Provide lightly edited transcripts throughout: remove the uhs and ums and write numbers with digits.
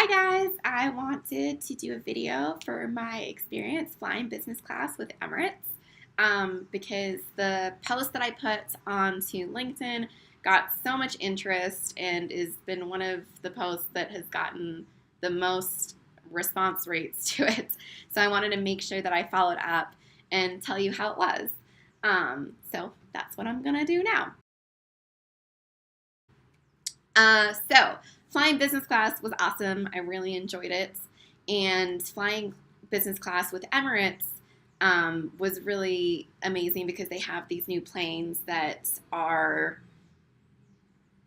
Hi guys, I wanted to do a video for my experience flying business class with Emirates because the post that I put onto LinkedIn got so much interest and has been one of the posts that has gotten the most response rates to it. So I wanted to make sure that I followed up and tell you how it was. So that's what I'm going to do now. So flying business class was awesome. I really enjoyed it. And flying business class with Emirates was really amazing because they have these new planes that are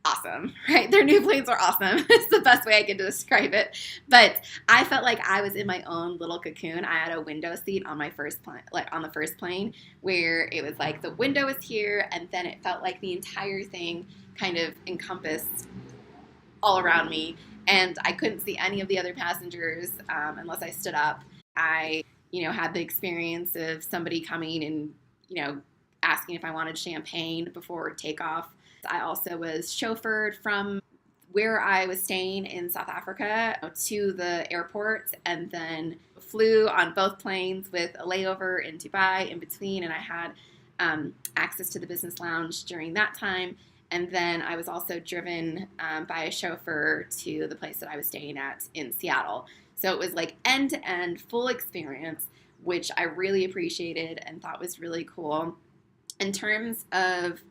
awesome, right? Their new planes are awesome. It's the best way I can describe it. But I felt like I was in my own little cocoon. I had a window seat on my first plane, like on the first plane, where it was like the window was here, and then it felt like the entire thing kind of encompassed all around me, and I couldn't see any of the other passengers unless I stood up. I, had the experience of somebody coming and, asking if I wanted champagne before takeoff. I also was chauffeured from where I was staying in South Africa to the airport, and then flew on both planes with a layover in Dubai in between, and I had access to the business lounge during that time. And then I was also driven by a chauffeur to the place that I was staying at in Seattle. So it was like end-to-end full experience, which I really appreciated and thought was really cool. In terms of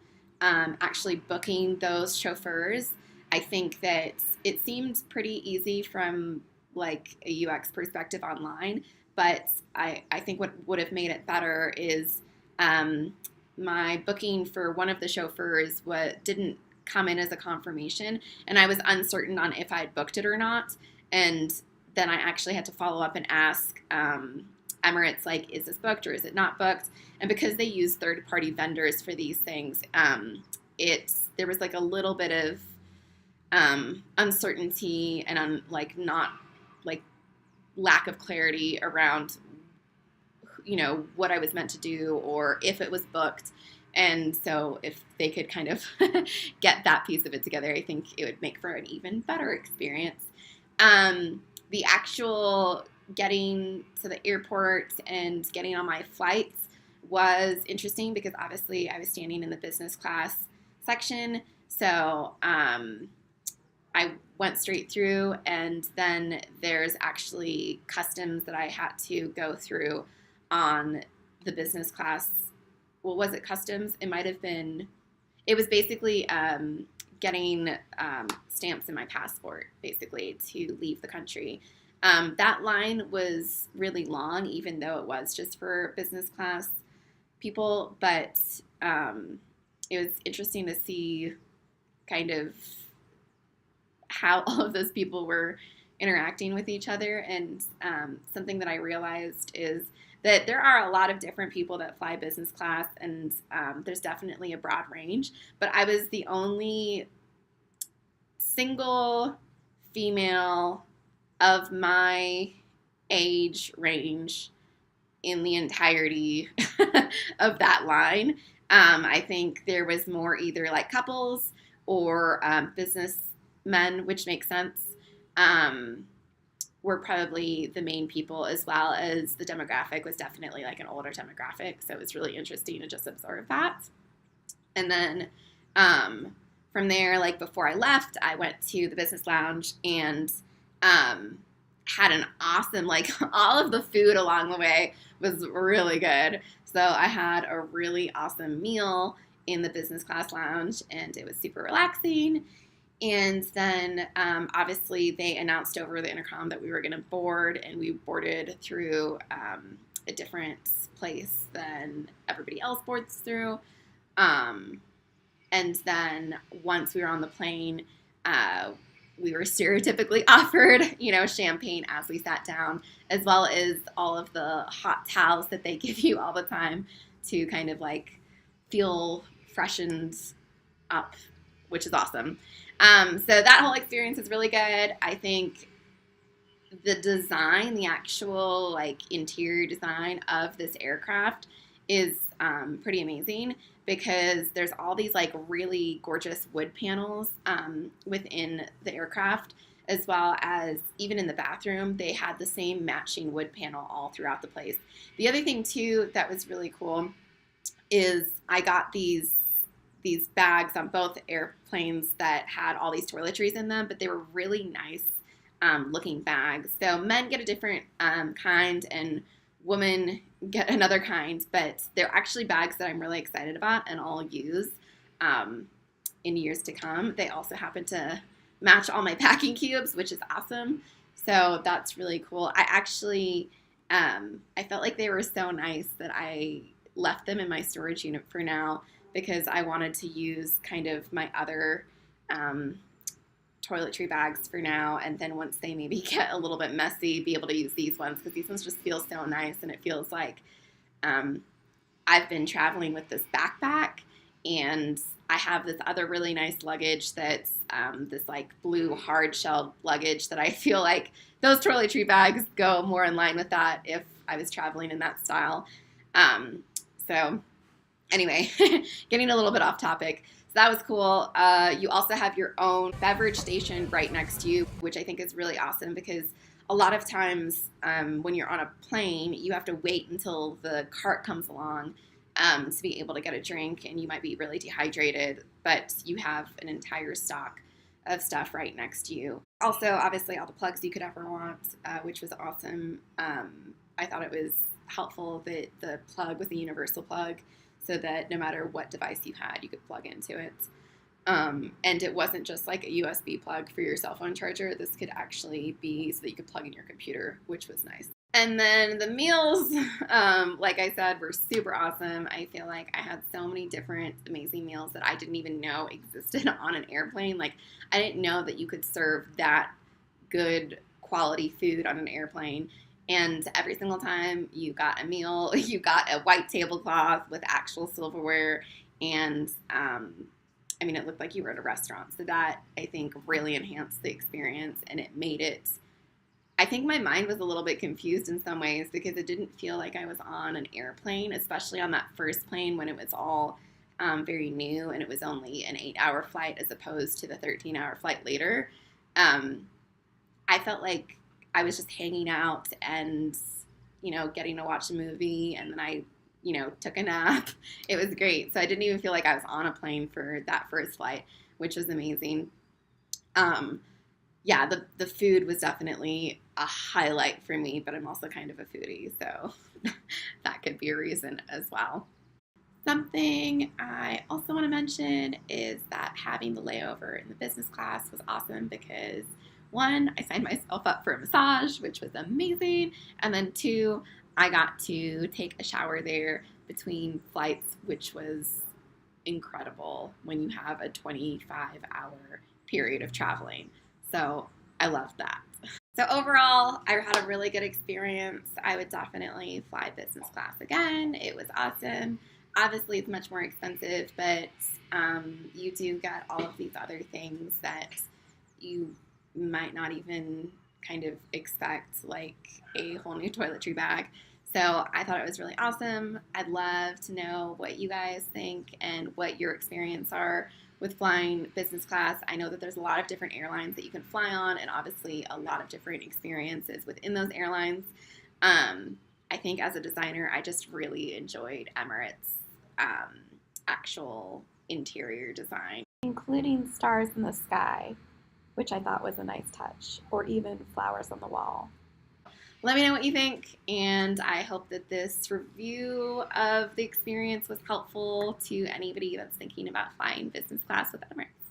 actually booking those chauffeurs, I think that it seemed pretty easy from like a UX perspective online, but I think what would have made it better is my booking for one of the chauffeurs didn't come in as a confirmation, and I was uncertain on if I had booked it or not. And then I actually had to follow up and ask Emirates, like, is this booked or is it not booked? And because they use third-party vendors for these things, there was like a little bit of uncertainty and not lack of clarity around what I was meant to do or if it was booked. And so if they could kind of get that piece of it together, I think it would make for an even better experience. The actual getting to the airport and getting on my flights was interesting because obviously I was standing in the business class section. So I went straight through, and then there's actually customs that I had to go through on the business class. Well, was it customs? It might have been. It was basically getting stamps in my passport, basically, to leave the country. That line was really long, even though it was just for business class people. But it was interesting to see kind of how all of those people were interacting with each other. And something that I realized is that there are a lot of different people that fly business class, and there's definitely a broad range. But I was the only single female of my age range in the entirety of that line. I think there was more either like couples or businessmen, which makes sense. Were probably the main people, as well as the demographic was definitely like an older demographic. So it was really interesting to just observe that. And then from there, like before I left, I went to the business lounge and had an awesome, like all of the food along the way was really good. So I had a really awesome meal in the business class lounge, and it was super relaxing. And then obviously they announced over the intercom that we were going to board, and we boarded through a different place than everybody else boards through. And then once we were on the plane, we were stereotypically offered, champagne as we sat down, as well as all of the hot towels that they give you all the time to kind of like feel freshened up, which is awesome. So that whole experience is really good. I think the design, the actual like interior design of this aircraft is pretty amazing because there's all these like really gorgeous wood panels within the aircraft as well as even in the bathroom, they had the same matching wood panel all throughout the place. The other thing too that was really cool is I got these bags on both airplanes that had all these toiletries in them, but they were really nice looking bags. So men get a different kind and women get another kind, but they're actually bags that I'm really excited about and I'll use in years to come. They also happen to match all my packing cubes, which is awesome. So that's really cool. I actually, I felt like they were so nice that I left them in my storage unit for now because I wanted to use kind of my other toiletry bags for now, and then once they maybe get a little bit messy, be able to use these ones because these ones just feel so nice, and it feels like I've been traveling with this backpack, and I have this other really nice luggage that's this like blue hard shell luggage that I feel like those toiletry bags go more in line with that if I was traveling in that style. So anyway, getting a little bit off topic. So that was cool. You also have your own beverage station right next to you, which I think is really awesome because a lot of times when you're on a plane, you have to wait until the cart comes along to be able to get a drink, and you might be really dehydrated, but you have an entire stock of stuff right next to you. Also, obviously, all the plugs you could ever want, which was awesome. I thought it was helpful that the plug was a universal plug so that no matter what device you had, you could plug into it. And it wasn't just like a USB plug for your cell phone charger. This could actually be so that you could plug in your computer, which was nice. And then the meals, like I said, were super awesome. I feel like I had so many different amazing meals that I didn't even know existed on an airplane. Like, I didn't know that you could serve that good quality food on an airplane. And every single time you got a meal, you got a white tablecloth with actual silverware. And, I mean, it looked like you were at a restaurant. So that, I think, really enhanced the experience. And it made it, I think my mind was a little bit confused in some ways because it didn't feel like I was on an airplane, especially on that first plane when it was all very new and it was only an 8-hour flight as opposed to the 13-hour flight later. I felt like I was just hanging out and, getting to watch a movie, and then I, took a nap. It was great. So I didn't even feel like I was on a plane for that first flight, which was amazing. Yeah, the food was definitely a highlight for me, but I'm also kind of a foodie, so that could be a reason as well. Something I also want to mention is that having the layover in the business class was awesome because, one, I signed myself up for a massage, which was amazing, and then two, I got to take a shower there between flights, which was incredible when you have a 25-hour period of traveling. So I loved that. So overall, I had a really good experience. I would definitely fly business class again. It was awesome. Obviously, it's much more expensive, but you do get all of these other things that you might not even kind of expect, like a whole new toiletry bag. So I thought it was really awesome. I'd love to know what you guys think and what your experience are with flying business class. I know that there's a lot of different airlines that you can fly on, and obviously a lot of different experiences within those airlines. I think as a designer, I just really enjoyed Emirates' actual interior design, including stars in the sky, which I thought was a nice touch, or even flowers on the wall. Let me know what you think, and I hope that this review of the experience was helpful to anybody that's thinking about flying business class with Emirates.